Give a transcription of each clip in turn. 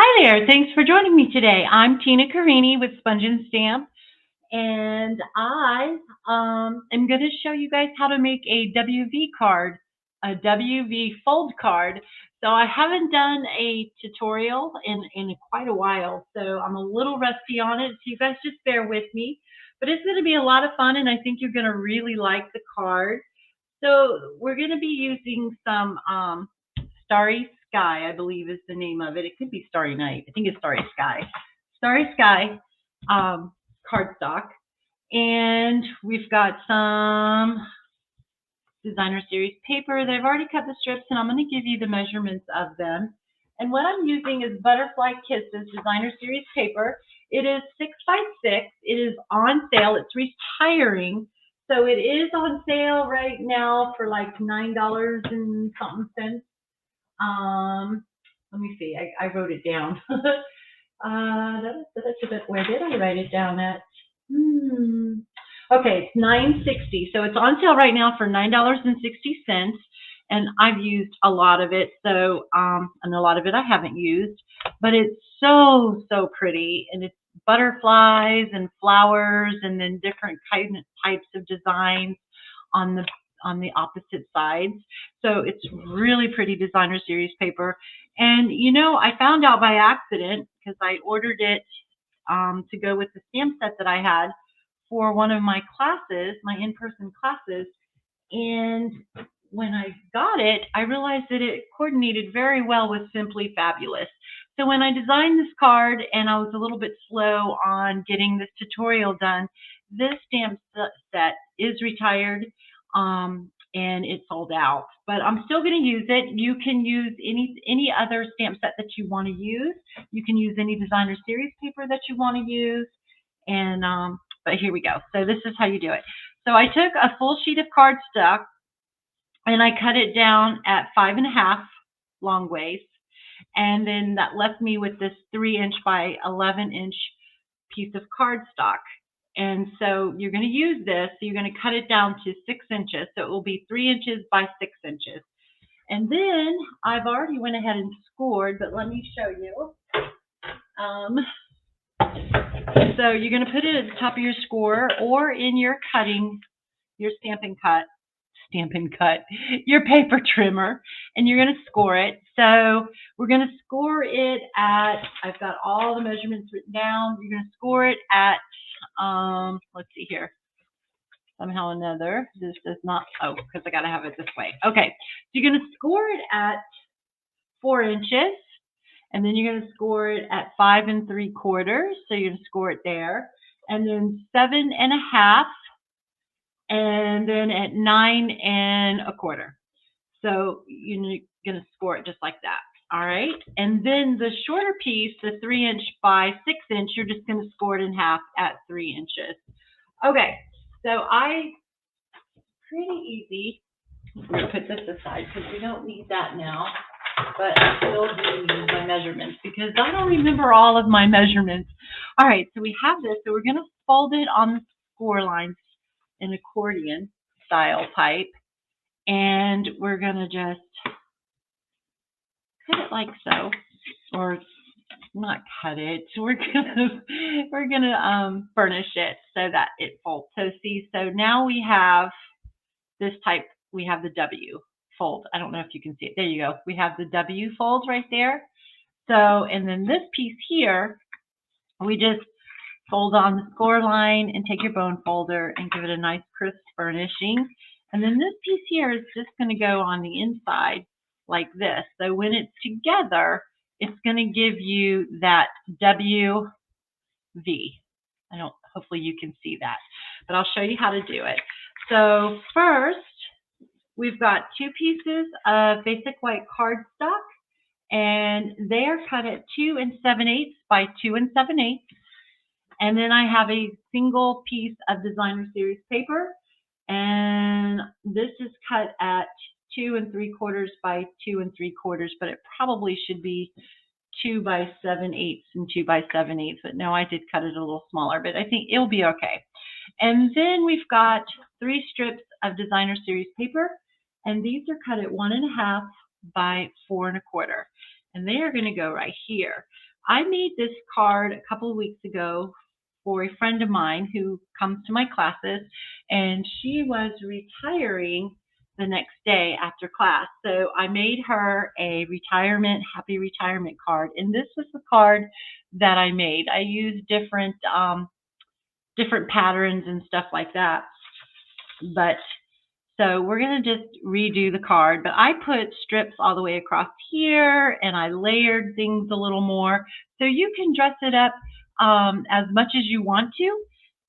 Hi there. Thanks for joining me today. I'm Tina Carini with Sponge and Stamp, and I am going to show you guys how to make a WV card, a WV fold card. So I haven't done a tutorial in quite a while, so I'm a little rusty on it. So you guys just bear with me. But it's going to be a lot of fun, and I think you're going to really like the card. So we're going to be using some Starry Sky, I believe is the name of it. It could be Starry Night. I think it's Starry Sky. Starry Sky cardstock. And we've got some designer series paper. They've already cut the strips, and I'm going to give you the measurements of them. And what I'm using is Butterfly Kisses designer series paper. It is 6 by 6. It is on sale. It's retiring. So it is on sale right now for like $9 and something cents. Let me see. I wrote it down. Where did I write it down at? Okay, it's $9.60. So it's on sale right now for $9.60. And I've used a lot of it. So, and a lot of it I haven't used. But it's so pretty. And it's butterflies and flowers and then different types of designs on the opposite sides. So it's really pretty designer series paper. And you know, I found out by accident because I ordered it to go with the stamp set that I had for one of my classes, my in-person classes. And when I got it, I realized that it coordinated very well with Simply Fabulous. So when I designed this card and I was a little bit slow on getting this tutorial done, this stamp set is retired. And it's sold out, but I'm still going to use it. You can use any other stamp set that you want to use. You can use any designer series paper that you want to use. And but here we go. So this is how you do it. So I took a full sheet of cardstock and I cut it down at 5.5 long ways, and then that left me with this 3-inch by 11-inch piece of cardstock. And so you're going to use this. So you're going to cut it down to 6 inches. So it will be 3 inches by 6 inches. And then I've already went ahead and scored, but let me show you. So you're going to put it at the top of your score or in your Stampin' Cut, your paper trimmer, and you're going to score it. So we're going to score it at, I've got all the measurements written down. You're going to score it at, let's see here. Somehow or another, this does not, because I got to have it this way. Okay, so you're going to score it at 4 inches, and then you're going to score it at 5 3/4. So you're going to score it there, and then 7.5, and then at 9 1/4. So you're going to score it just like that. All right. And then the shorter piece, the 3-inch by 6-inch, you're just going to score it in half at 3 inches. Okay. So pretty easy. I'm going to put this aside because we don't need that now. But I still do need my measurements because I don't remember all of my measurements. All right. So we have this. So we're going to fold it on the score lines in accordion style type. And we're going to just cut it like so, or not cut it. We're gonna burnish it so that it folds. So see, so now we have this type. We have the W fold. I don't know if you can see it. There you go. We have the W fold right there. So, and then this piece here, we just fold on the score line and take your bone folder and give it a nice crisp burnishing. And then this piece here is just going to go on the inside like this. So when it's together, it's going to give you that WV. Hopefully you can see that, but I'll show you how to do it. So first, we've got 2 pieces of basic white cardstock, and they are cut at 2 7/8 by 2 7/8. And then I have a single piece of designer series paper, and this is cut at 2 3/4 by 2 3/4, but it probably should be 2 by 7/8 and 2 by 7/8. But no, I did cut it a little smaller, but I think it'll be okay. And then we've got 3 strips of designer series paper, and these are cut at 1.5 by 4 1/4. And they are going to go right here. I made this card a couple of weeks ago for a friend of mine who comes to my classes, and she was retiring the next day after class. So I made her a happy retirement card, and this was the card that I made. I used different patterns and stuff like that, but so we're going to just redo the card, but I put strips all the way across here and I layered things a little more. So you can dress it up as much as you want to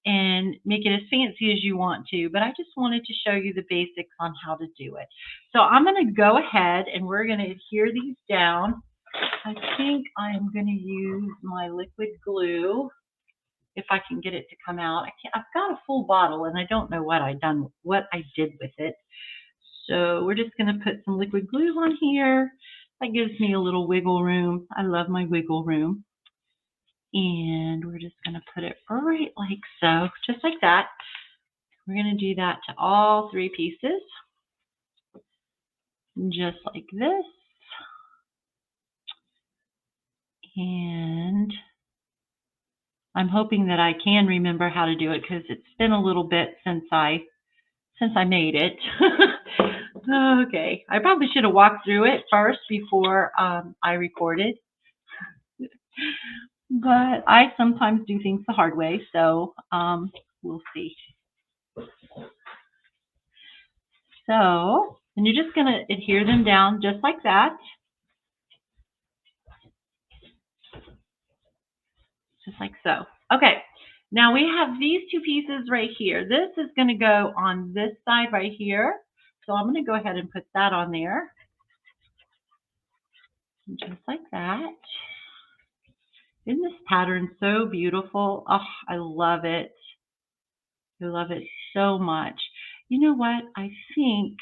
and make it as fancy as you want to, but I just wanted to show you the basics on how to do it. So I'm going to go ahead and we're going to adhere these down. I think I'm going to use my liquid glue if I can get it to come out. I've got a full bottle and I don't know what I did with it. So we're just going to put some liquid glue on here. That gives me a little wiggle room. I love my wiggle room. And we're just going to put it right like so, just like that. We're going to do that to all three pieces, just like this. And I'm hoping that I can remember how to do it because it's been a little bit since I made it. Okay, I probably should have walked through it first before I recorded. But I sometimes do things the hard way, so we'll see. So, and you're just going to adhere them down just like that. Just like so. Okay, now we have these two pieces right here. This is going to go on this side right here. So I'm going to go ahead and put that on there. Just like that. Isn't this pattern so beautiful? Oh, I love it. I love it so much. You know what? I think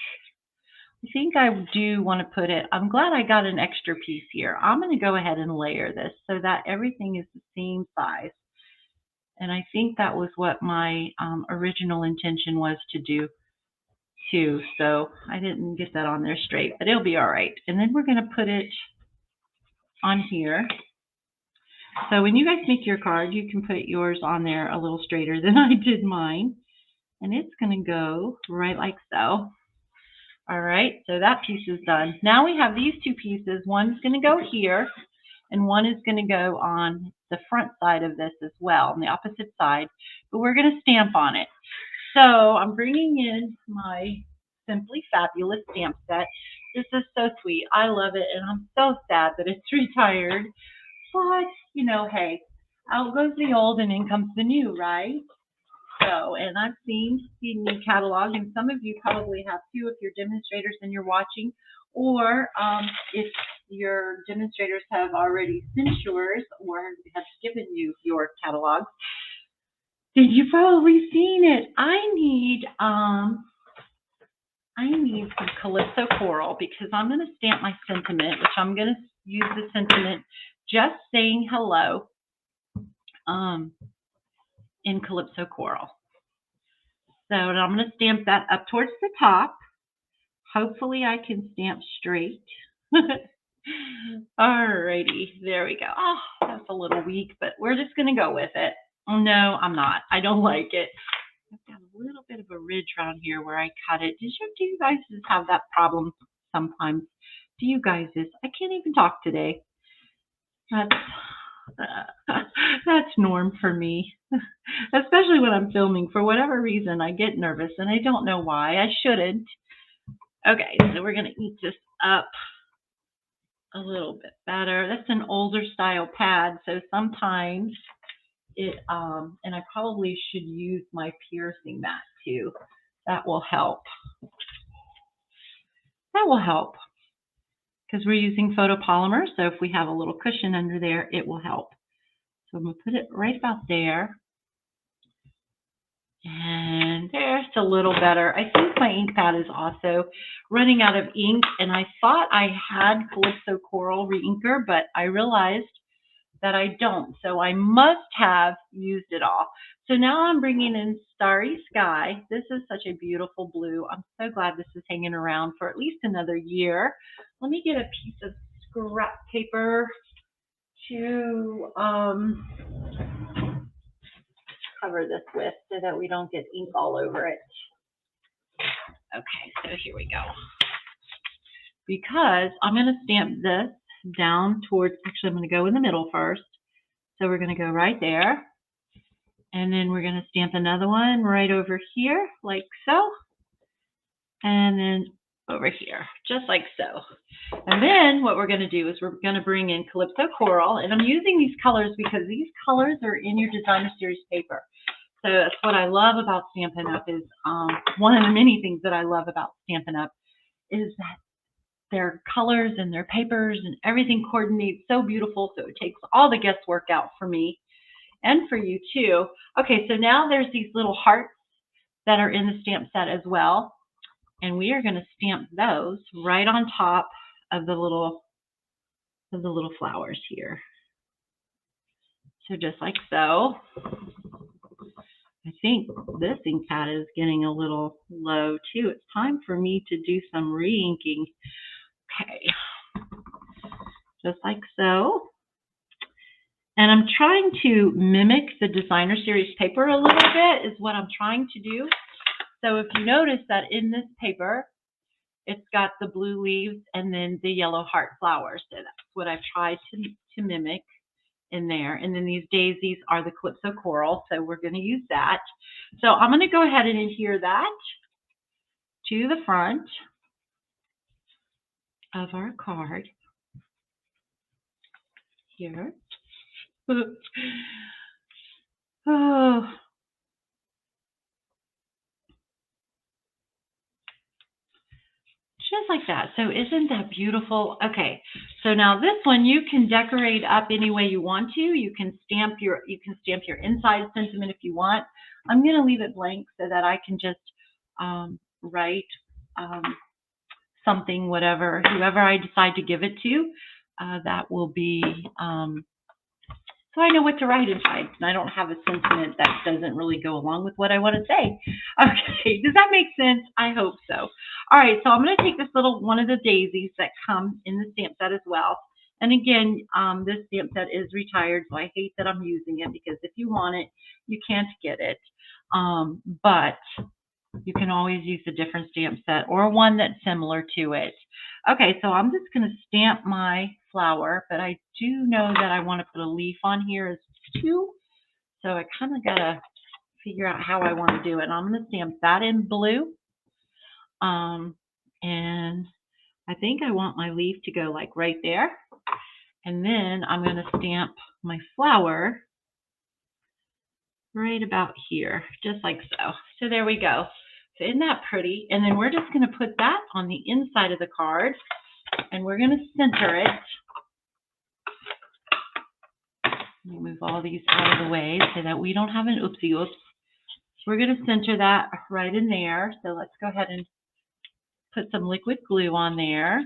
I do want to put it. I'm glad I got an extra piece here. I'm going to go ahead and layer this so that everything is the same size. And I think that was what my original intention was to do too. So I didn't get that on there straight, but it'll be all right. And then we're going to put it on here. So when you guys make your card, you can put yours on there a little straighter than I did mine. And it's going to go right like so. All right, so that piece is done. Now we have these two pieces. One's going to go here, and one is going to go on the front side of this as well, on the opposite side. But we're going to stamp on it. So I'm bringing in my Simply Fabulous stamp set. This is so sweet. I love it, and I'm so sad that it's retired. But, you know, hey, out goes the old and in comes the new, right? So, and I've seen the new catalog, and some of you probably have too if you're demonstrators and you're watching, or if your demonstrators have already sent yours or have given you your catalog, then you've probably seen it. I need some Calypso Coral because I'm going to stamp my sentiment, which I'm going to use the sentiment just saying hello in Calypso Coral. So I'm going to stamp that up towards the top. Hopefully I can stamp straight. Alrighty, there we go. Oh, that's a little weak, but we're just going to go with it. No, I'm not. I don't like it. I've got a little bit of a ridge around here where I cut it. Do you guys just have that problem sometimes? Do you guys just, I can't even talk today. That's norm for me, especially when I'm filming. For whatever reason, I get nervous, and I don't know why. I shouldn't. Okay, so we're going to eat this up a little bit better. That's an older style pad, so sometimes it, and I probably should use my piercing mat too. That will help. That will help because we're using photopolymer, so if we have a little cushion under there, it will help. So I'm going to put it right about there. And there's a little better. I think my ink pad is also running out of ink, and I thought I had Calypso Coral Reinker, but I realized that I don't. So I must have used it all. So now I'm bringing in Starry Sky. This is such a beautiful blue. I'm so glad this is hanging around for at least another year. Let me get a piece of scrap paper to cover this with so that we don't get ink all over it. Okay, so here we go. Because I'm going to stamp this down towards, actually I'm going to go in the middle first. So we're going to go right there. And then we're going to stamp another one right over here, like so. And then over here, just like so. And then what we're going to do is we're going to bring in Calypso Coral. And I'm using these colors because these colors are in your Designer Series paper. So that's what I love about Stampin' Up! Is one of the many things that I love about Stampin' Up! Is that their colors and their papers and everything coordinates so beautiful. So it takes all the guesswork out for me and for you too. Okay, so now there's these little hearts that are in the stamp set as well. And we are going to stamp those right on top of the little flowers here. So just like so. I think this ink pad is getting a little low too. It's time for me to do some re-inking. Okay, just like so. And I'm trying to mimic the Designer Series paper a little bit is what I'm trying to do. So if you notice that in this paper, it's got the blue leaves and then the yellow heart flowers. So that's what I've tried to mimic in there. And then these daisies are the Calypso Coral, so we're going to use that. So I'm going to go ahead and adhere that to the front of our card here. Oh. Just like that. So isn't that beautiful? Okay, so now this one you can decorate up any way you want to. You can stamp your inside sentiment if you want. I'm going to leave it blank so that I can just write something, whoever I decide to give it to. That will be so I know what to write inside, and I don't have a sentiment that doesn't really go along with what I want to say. Okay, does that make sense? I hope so. All right, so I'm going to take this one of the daisies that come in the stamp set as well. And again, this stamp set is retired, so I hate that I'm using it because if you want it, you can't get it. But you can always use a different stamp set or one that's similar to it. Okay, so I'm just going to stamp my flower, but I do know that I want to put a leaf on here as too. So I kind of got to figure out how I want to do it. And I'm going to stamp that in blue. And I think I want my leaf to go like right there. And then I'm going to stamp my flower right about here, just like so. So there we go. So isn't that pretty? And then we're just going to put that on the inside of the card, and we're going to center it. Let me move all these out of the way so that we don't have an oopsie oops. We're going to center that right in there. So let's go ahead and put some liquid glue on there.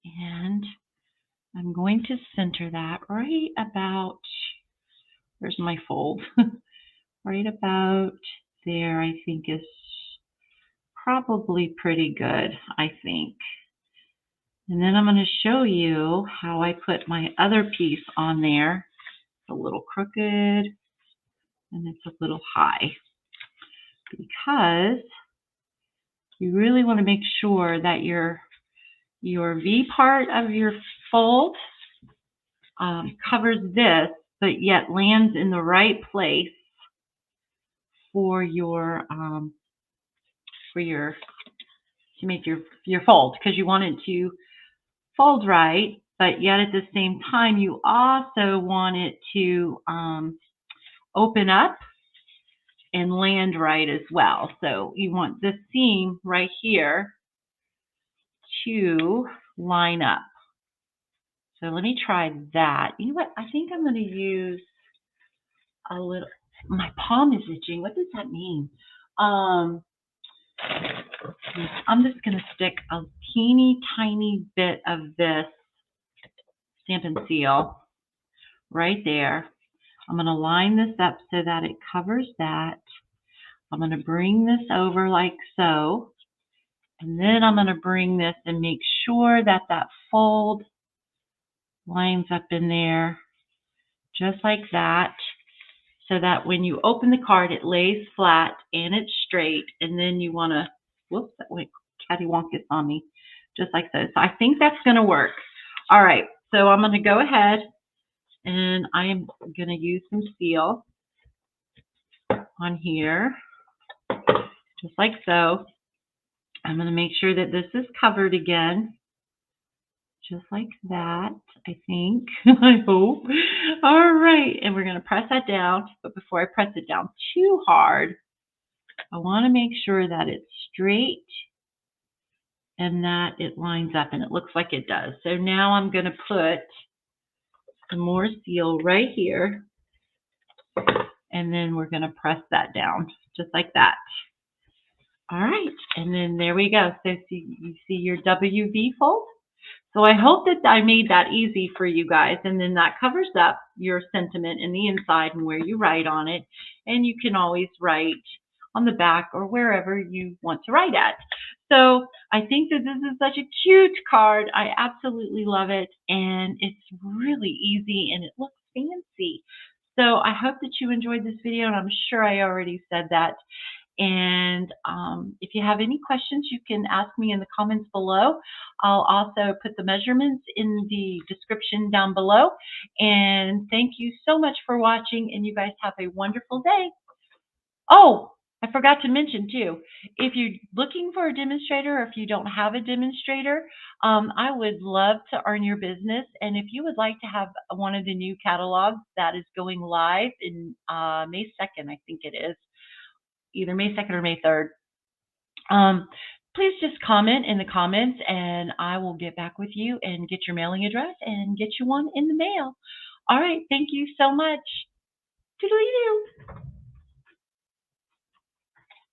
And I'm going to center that right about, where's my fold? Right about there, I think is probably pretty good, I think. And then I'm going to show you how I put my other piece on there. It's a little crooked and it's a little high because you really want to make sure that your V part of your fold covers this, but yet lands in the right place for your to make your fold, because you want it to fold right, but yet at the same time you also want it to open up and land right as well. So you want this seam right here to line up. So let me try that. You know what? I think I'm going to use a little, my palm is itching. What does that mean? I'm just going to stick a teeny tiny bit of this Stampin' Seal right there. I'm going to line this up so that it covers that. I'm going to bring this over like so. And then I'm going to bring this and make sure that that fold lines up in there, just like that, so that when you open the card, it lays flat and it's straight. And then you want to, whoops, that went cattywampus on me, just like so. So I think that's going to work. All right, so I'm going to go ahead and I am going to use some seal on here, just like so. I'm going to make sure that this is covered again, just like that, I think. I hope. All right, and we're going to press that down. But before I press it down too hard, I want to make sure that it's straight and that it lines up, and it looks like it does. So now I'm going to put some more seal right here, and then we're going to press that down, just like that. All right, and then there we go. So you see your WV fold? So I hope that I made that easy for you guys, and then that covers up your sentiment in the inside and where you write on it. And you can always write on the back or wherever you want to write at. So I think that this is such a cute card. I absolutely love it, and it's really easy and it looks fancy. So I hope that you enjoyed this video, and I'm sure I already said that. And if you have any questions, you can ask me in the comments below. I'll also put the measurements in the description down below. And thank you so much for watching, and you guys have a wonderful day. Oh, I forgot to mention too, if you're looking for a demonstrator or if you don't have a demonstrator, I would love to earn your business. And if you would like to have one of the new catalogs that is going live in May 2nd, I think it is, either May 2nd or May 3rd. Please just comment in the comments and I will get back with you and get your mailing address and get you one in the mail. All right. Thank you so much. Toodaloo.